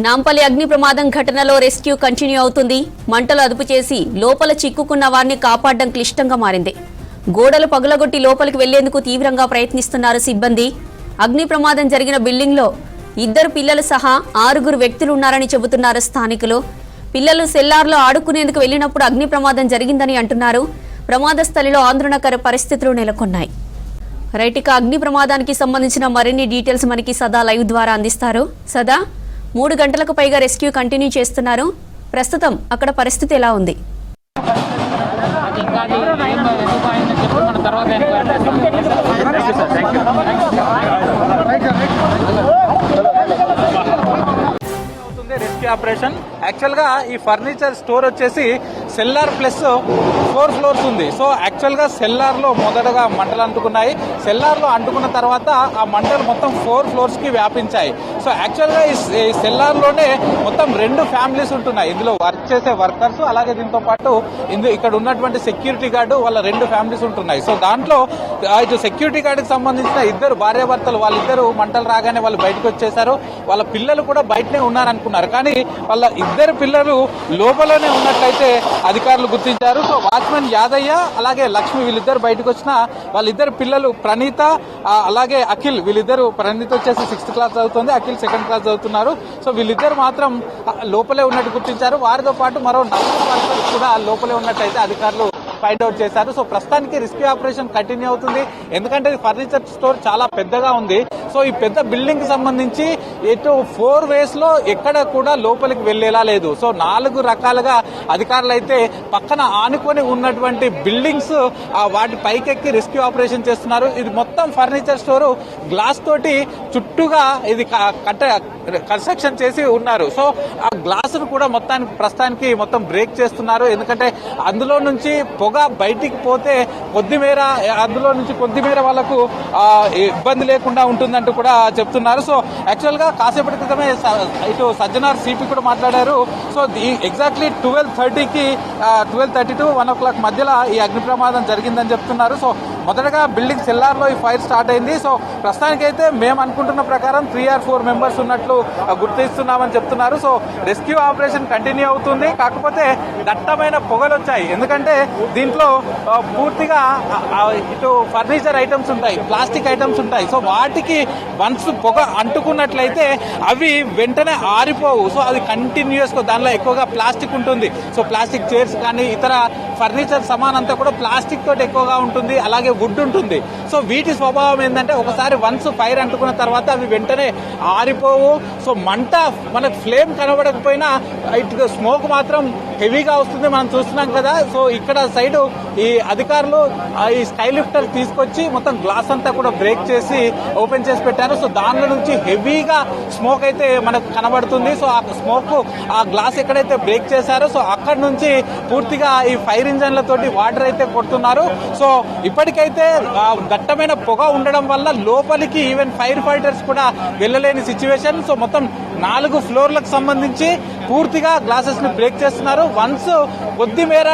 నాంపల్లి అగ్ని ప్రమాదం ఘటనలో రెస్క్యూ కంటిన్యూ అవుతుంది. మంటలు అదుపు చేసి లోపల చిక్కుకున్న వారిని కాపాడడం క్లిష్టంగా మారింది. గోడలు పగులగొట్టి లోపలికి వెళ్లేందుకు తీవ్రంగా ప్రయత్నిస్తున్నారు సిబ్బంది. అగ్ని ప్రమాదం జరిగిన బిల్డింగ్లో 2 పిల్లలు సహా 6 వ్యక్తులు ఉన్నారని చెబుతున్నారు స్థానికులు. పిల్లలు సెల్లార్లో ఆడుకునేందుకు వెళ్లినప్పుడు అగ్ని ప్రమాదం జరిగిందని అంటున్నారు. ప్రమాద స్థలిలో ఆందోళనకర పరిస్థితులు నెలకొన్నాయి. రైటిక అగ్ని ప్రమాదానికి సంబంధించిన మరిన్ని డీటెయిల్స్ మనకి సదా లైవ్ ద్వారా అందిస్తారు. సదా, 3 గంటలకు పైగా రెస్క్యూ కంటిన్యూ చేస్తున్నారు. ప్రస్తుతం అక్కడ పరిస్థితి ఎలా ఉంది? రెస్క్యూ ఆపరేషన్ యాక్చువల్గా ఈ ఫర్నిచర్ స్టోర్ వచ్చేసి సెల్లార్ ప్లస్ 4 ఫ్లోర్స్ ఉంది. సో యాక్చువల్గా సెల్లార్లో మొదటగా మంటలు అంటుకున్నాయి. సెల్లార్లో అంటుకున్న తర్వాత ఆ మంటలు మొత్తం 4 ఫ్లోర్స్కి వ్యాపించాయి. సో యాక్చువల్గా ఈ సెల్లార్లోనే మొత్తం 2 ఫ్యామిలీస్ ఉంటున్నాయి. ఇందులో వర్క్ చేసే వర్కర్స్, అలాగే దీంతో పాటు ఇక్కడ ఉన్నటువంటి సెక్యూరిటీ గార్డు, వాళ్ళ 2 ఫ్యామిలీస్ ఉంటున్నాయి. సో దాంట్లో ఇటు సెక్యూరిటీ గార్డుకి సంబంధించిన 2 భార్యాభర్తలు, వాళ్ళిద్దరూ మంటలు రాగానే వాళ్ళు బయటకు వచ్చేసారు. వాళ్ళ పిల్లలు కూడా బయటనే ఉన్నారనుకున్నారు, కానీ వాళ్ళ 2 పిల్లలు లోపలనే ఉన్నట్లయితే అధికారులు గుర్తించారు. సో వాచ్మెన్ యాదయ్య అలాగే లక్ష్మి వీళ్ళిద్దరు బయటకు వచ్చిన వాళ్ళిద్దరు పిల్లలు ప్రణీత అలాగే అఖిల్, వీళ్ళిద్దరు ప్రణీత వచ్చేసి 6th క్లాస్ చదువుతుంది, అఖిల్ 2nd క్లాస్ చదువుతున్నారు. సో వీళ్ళిద్దరు మాత్రం లోపలే ఉన్నట్టు గుర్తించారు. వారితో పాటు మరో 4 కూడా లోపలే ఉన్నట్లయితే అధికారులు ఫైండ్ అవుట్ చేశారు. సో ప్రస్తుతానికి రెస్క్యూ ఆపరేషన్ కంటిన్యూ అవుతుంది. ఎందుకంటే ఫర్నిచర్ స్టోర్ చాలా పెద్దగా ఉంది. సో ఈ పెద్ద బిల్డింగ్ కి సంబంధించి ఎటు 4 ways లో ఎక్కడ కూడా లోపలికి వెళ్లేలా లేదు. సో 4 రకాలుగా అధికారులు అయితే పక్కన ఆనుకొని ఉన్నటువంటి బిల్డింగ్స్ వాటి పైకెక్కి రెస్క్యూ ఆపరేషన్ చేస్తున్నారు. ఇది మొత్తం ఫర్నిచర్ స్టోర్ గ్లాస్ తోటి చుట్టూగా ఇది కన్స్ట్రక్షన్ చేసి ఉన్నారు. సో ఆ గ్లాస్ ను కూడా ప్రస్తుతానికి మొత్తం బ్రేక్ చేస్తున్నారు. ఎందుకంటే అందులో నుంచి పొగ బయటికి పోతే అందులో నుంచి కొద్దిమేర వాళ్ళకు ఇబ్బంది లేకుండా ఉంటుందంటూ కూడా చెప్తున్నారు. సో యాక్చువల్ గా కాసేపటి క్రితమే ఇటు సజ్జనార్ సిపి కూడా మాట్లాడారు. సో ఎగ్జాక్ట్లీ 12:30కి 12:30 to 1 o'clock మధ్యలో ఈ అగ్ని ప్రమాదం జరిగిందని చెప్తున్నారు. సో మొదటగా బిల్డింగ్ సెల్లార్లో ఈ ఫైర్ స్టార్ట్ అయింది. సో ప్రస్తుతానికైతే మేము అనుకుంటున్న ప్రకారం 3 or 4 మెంబర్స్ ఉన్నట్లు గుర్తిస్తున్నామని చెప్తున్నారు. సో రెస్క్యూ ఆపరేషన్ కంటిన్యూ అవుతుంది. కాకపోతే దట్టమైన పొగలు వచ్చాయి. ఎందుకంటే దీంట్లో పూర్తిగా ఇటు ఫర్నిచర్ ఐటమ్స్ ఉంటాయి, ప్లాస్టిక్ ఐటమ్స్ ఉంటాయి. సో వాటికి వన్స్ పొగ అంటుకున్నట్లయితే అవి వెంటనే ఆరిపోవు. సో అది కంటిన్యూస్ గా దానిలో ఎక్కువగా ప్లాస్టిక్ ఉంటుంది. సో ప్లాస్టిక్ చైర్స్ కానీ ఇతర ఫర్నిచర్ సామానంతా కూడా ప్లాస్టిక్ తోటి ఎక్కువగా ఉంటుంది, అలాగే వుడ్ ఉంటుంది. సో వీటి స్వభావం ఏంటంటే ఒకసారి వన్స్ ఫైర్ అంటుకున్న తర్వాత అవి వెంటనే ఆరిపోవు. సో మంట మనకు ఫ్లేమ్ కనబడకపోయినా ఇటు స్మోక్ మాత్రం హెవీగా వస్తుంది, మనం చూస్తున్నాం కదా. సో ఇక్కడ సైడ్ ఈ అధికారులు ఈ స్కై లిఫ్టర్ తీసుకొచ్చి మొత్తం గ్లాస్ అంతా కూడా బ్రేక్ చేసి ఓపెన్ చేసి పెట్టారు. సో దానిలో నుంచి హెవీగా స్మోక్ అయితే మనకు కనబడుతుంది. సో ఆ స్మోక్ ఆ గ్లాస్ ఎక్కడైతే బ్రేక్ చేశారో సో అక్కడ నుంచి పూర్తిగా ఈ ఫైర్ ఇంజన్లతోటి వాటర్ అయితే కొడుతున్నారు. సో ఇప్పటికైతే దట్టమైన పొగ ఉండడం వల్ల లోపలికి ఈవెన్ ఫైర్ ఫైటర్స్ కూడా వెళ్ళలేని సిచ్యువేషన్. సో మొత్తం 4 ఫ్లోర్లకు సంబంధించి పూర్తిగా గ్లాసెస్ ని బ్రేక్ చేస్తున్నారు. వన్స్ కొద్ది మేర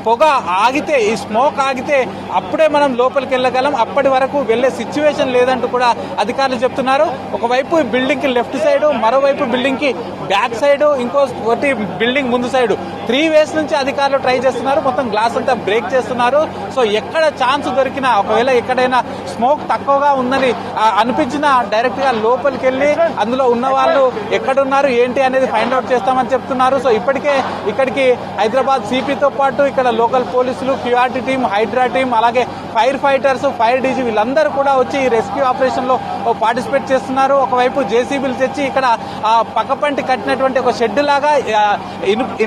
పొగ ఆగితే, ఈ స్మోక్ ఆగితే అప్పుడే మనం లోపలికి వెళ్ళగలం. అప్పటి వరకు వెళ్లే సిచ్యువేషన్ లేదంటూ కూడా అధికారులు చెప్తున్నారు. ఒకవైపు బిల్డింగ్ కి లెఫ్ట్ సైడ్, మరోవైపు బిల్డింగ్ కి బ్యాక్ సైడ్, ఇంకోటి బిల్డింగ్ ముందు సైడ్ 3 ways నుంచి అధికారులు ట్రై చేస్తున్నారు. మొత్తం గ్లాస్ అంతా బ్రేక్ చేస్తున్నారు. సో ఎక్కడ ఛాన్స్ దొరికినా, ఒకవేళ ఎక్కడైనా స్మోక్ తక్కువగా ఉందని అనిపించినా డైరెక్ట్ గా లోపలికి వెళ్లి అందులో ఉన్న వాళ్ళు ఎక్కడున్నారు ఏంటి అనేది ఫైండ్ అవుట్ చేస్తామని చెప్తున్నారు. సో ఇప్పటికే ఇక్కడికి హైదరాబాద్ సిపితో పాటు ఇక్కడ లోకల్ పోలీసులు, క్యూఆర్టీ టీం, హైడ్రా టీం, అలాగే ఫైర్ ఫైటర్స్, ఫైర్ డీజీ వీళ్ళందరూ కూడా వచ్చి ఈ రెస్క్యూ ఆపరేషన్ లో పార్టిసిపేట్ చేస్తున్నారు. ఒకవైపు జేసీబీలు తెచ్చి ఇక్కడ పక్కపంటి కట్టినటువంటి ఒక షెడ్ లాగా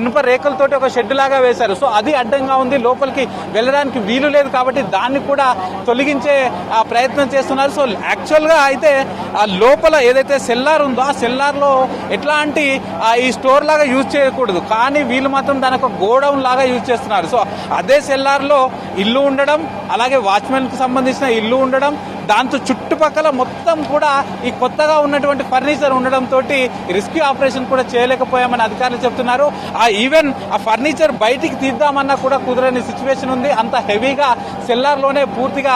ఇనుప రేకులతోటి ఒక షెడ్ లాగా వేశారు. సో అది అడ్డంగా ఉంది, లోపలికి వెళ్ళడానికి వీలు లేదు. కాబట్టి దాన్ని కూడా తొలగించే ప్రయత్నం చేస్తున్నారు. సో యాక్చువల్ గా అయితే లోపల ఏదైతే సెల్లార్ ఉందో ఆ సెల్లార్ లో ఎట్లాంటి ఈ స్టోర్ లాగా యూజ్ చేయకూడదు, కానీ వీళ్ళు మాత్రం దాని ఒక గోడౌన్ లాగా యూజ్ చేస్తున్నారు. సో అదే సెల్లార్ లో ఇల్లు ఉండడం, అలాగే వాచ్మెన్ కి సంబంధించిన ఇల్లు ఉండడం, దాంతో చుట్టుపక్కల మొత్తం కూడా ఈ కొత్తగా ఉన్నటువంటి ఫర్నిచర్ ఉండడంతో రెస్క్యూ ఆపరేషన్ కూడా చేయలేకపోయామని అధికారులు చెప్తున్నారు. ఈవెన్ ఆ ఫర్నిచర్ బయటికి తీద్దామన్నా కూడా కుదరని సిచ్యువేషన్ ఉంది. అంత హెవీగా సెల్లార్లోనే పూర్తిగా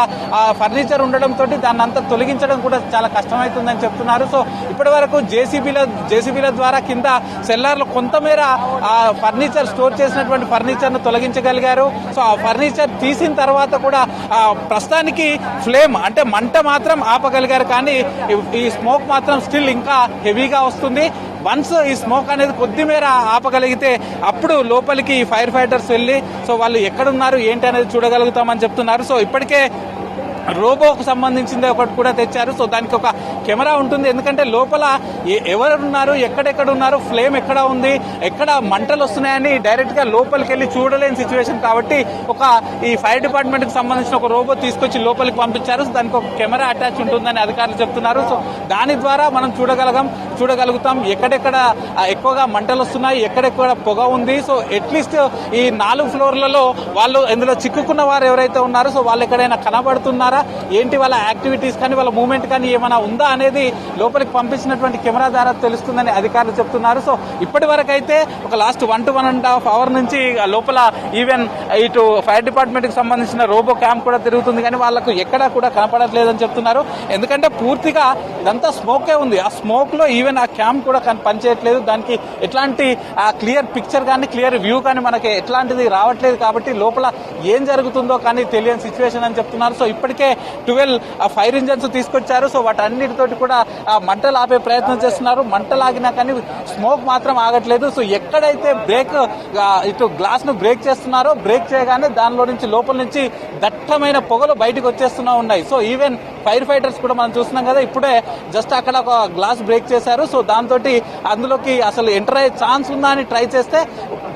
ఫర్నిచర్ ఉండడంతో దాన్ని అంతా తొలగించడం కూడా చాలా కష్టమవుతుందని చెప్తున్నారు. సో ఇప్పటి వరకు జేసీబీల ద్వారా కింద సెల్లార్లో కొంతమేర ఫర్నిచర్ స్టోర్ చేసినటువంటి ఫర్నిచర్ ను తొలగించగలిగారు. సో ఆ ఫర్నిచర్ తీసిన తర్వాత కూడా ప్రస్తుతానికి ఫ్లేమ్ అంటే మంట మాత్రం ఆపగలిగారు, కానీ ఈ స్మోక్ మాత్రం స్టిల్ ఇంకా హెవీగా వస్తుంది. వన్స్ ఈ స్మోక్ అనేది కొద్ది మేర ఆపగలిగితే అప్పుడు లోపలికి ఫైర్ ఫైటర్స్ వెళ్ళి సో వాళ్ళు ఎక్కడున్నారు ఏంటి అనేది చూడగలుగుతామని చెప్తున్నారు. సో ఇప్పటికే రోబోకు సంబంధించింది ఒకటి కూడా తెచ్చారు. సో దానికి ఒక కెమెరా ఉంటుంది, ఎందుకంటే లోపల ఎవరున్నారు, ఎక్కడెక్కడ ఉన్నారు, ఫ్లేమ్ ఎక్కడ ఉంది, ఎక్కడ మంటలు వస్తున్నాయని డైరెక్ట్ గా లోపలికి వెళ్ళి చూడలేని సిచ్యువేషన్ కాబట్టి ఈ ఫైర్ డిపార్ట్మెంట్ కి సంబంధించిన ఒక రోబో తీసుకొచ్చి లోపలికి పంపించారు. సో దానికి ఒక కెమెరా అటాచ్ ఉంటుందని అధికారులు చెప్తున్నారు. సో దాని ద్వారా మనం చూడగలుగుతాం ఎక్కడెక్కడ ఎక్కువగా మంటలు వస్తున్నాయి, ఎక్కడెక్కడ పొగ ఉంది. సో అట్లీస్ట్ ఈ 4 ఫ్లోర్లలో వాళ్ళు ఇందులో చిక్కుకున్న వారు ఎవరైతే ఉన్నారో సో వాళ్ళు ఎక్కడైనా కనబడుతున్నారా, ఏంటి వాళ్ళ యాక్టివిటీస్ కానీ వాళ్ళ మూవ్మెంట్ కానీ ఏమైనా ఉందా అనేది లోపలికి పంపించినటువంటి కెమెరా ద్వారా తెలుస్తుందని అధికారులు చెప్తున్నారు. సో ఇప్పటి వరకు అయితే ఒక లాస్ట్ 1 to 1.5 hours నుంచి లోపల ఈవెన్ ఇటు ఫైర్ డిపార్ట్మెంట్ కి సంబంధించిన రోబో క్యాంప్ కూడా తిరుగుతుంది, కానీ వాళ్ళకు ఎక్కడా కూడా కనపడట్లేదని చెప్తున్నారు. ఎందుకంటే పూర్తిగా ఇదంతా స్మోకే ఉంది. ఆ స్మోక్ లో ఈవెన్ ఆ క్యాంప్ కూడా పనిచేయట్లేదు. దానికి ఎట్లాంటి క్లియర్ పిక్చర్ కానీ క్లియర్ వ్యూ కానీ మనకి ఎట్లాంటిది రావట్లేదు. కాబట్టి లోపల ఏం జరుగుతుందో కానీ తెలియని సిచ్యువేషన్ అని చెప్తున్నారు. సో ఇప్పటికే 12 ఫైర్ ఇంజన్స్ తీసుకొచ్చారు. సో వాటన్నిటితోటి కూడా మంటలు ఆపే ప్రయత్నం చేస్తున్నారు. మంటలు ఆగినా కానీ స్మోక్ మాత్రం ఆగట్లేదు. సో ఎక్కడైతే ఇటు గ్లాస్ ను బ్రేక్ చేస్తున్నారో బ్రేక్ చేయగానే దానిలో నుంచి లోపల నుంచి దట్టమైన పొగలు బయటకు వచ్చేస్తున్నా ఉన్నాయి. సో ఈవెన్ ఫైర్ ఫైటర్స్ కూడా మనం చూస్తున్నాం కదా, ఇప్పుడే జస్ట్ అక్కడ ఒక గ్లాస్ బ్రేక్ చేశారు. సో దాంతో అందులోకి అసలు ఎంటర్ అయ్యే ఛాన్స్ ఉందా అని ట్రై చేస్తే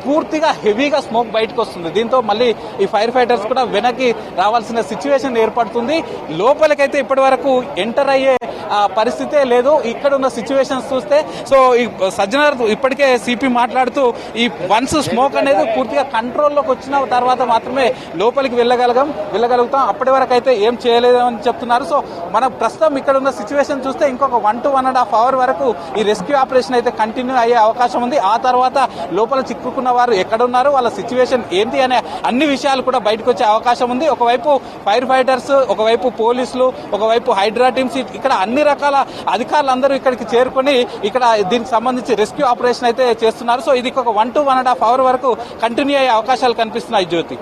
పూర్తిగా హెవీగా స్మోక్ బయటకు వస్తుంది. దీంతో మళ్ళీ ఈ ఫైర్ ఫైటర్స్ కూడా వెనక్కి రావాల్సిన సిచ్యువేషన్ ఏర్పడుతుంది. లోపలికైతే ఇప్పటి వరకు ఎంటర్ అయ్యే పరిస్థితే లేదు ఇక్కడ ఉన్న సిచ్యువేషన్స్ చూస్తే. సో ఈ సజ్జనర్ ఇప్పటికే సిపి మాట్లాడుతూ ఈ వన్స్ స్మోక్ అనేది పూర్తిగా కంట్రోల్లోకి వచ్చిన తర్వాత మాత్రమే లోపలికి వెళ్ళగలుగుతాం, అప్పటి వరకు అయితే ఏం చేయలేదని చెప్తున్నారు. సో మనం ప్రస్తుతం ఇక్కడ ఉన్న సిచ్యువేషన్ చూస్తే ఇంకొక 1 to 1.5 hours వరకు ఈ రెస్క్యూ ఆపరేషన్ అయితే కంటిన్యూ అయ్యే అవకాశం ఉంది. ఆ తర్వాత లోపల చిక్కుకున్న వారు ఎక్కడున్నారు, వాళ్ళ సిచ్యువేషన్ ఏంటి అనే అన్ని విషయాలు కూడా బయటకు వచ్చే అవకాశం ఉంది. ఒకవైపు ఫైర్ ఫైటర్స్, ఒకవైపు పోలీసులు, ఒకవైపు హైడ్రా టీమ్స్, ఇక్కడ అన్ని రకాల అధికారులందరూ ఇక్కడికి చేరుకొని ఇక్కడ దీనికి సంబంధించి రెస్క్యూ ఆపరేషన్ అయితే చేస్తున్నారు. సో ఇది ఒక 1 to 1.5 hours వరకు కంటిన్యూ అయ్యే అవకాశాలు కనిపిస్తున్నాయి. జ్యోతి.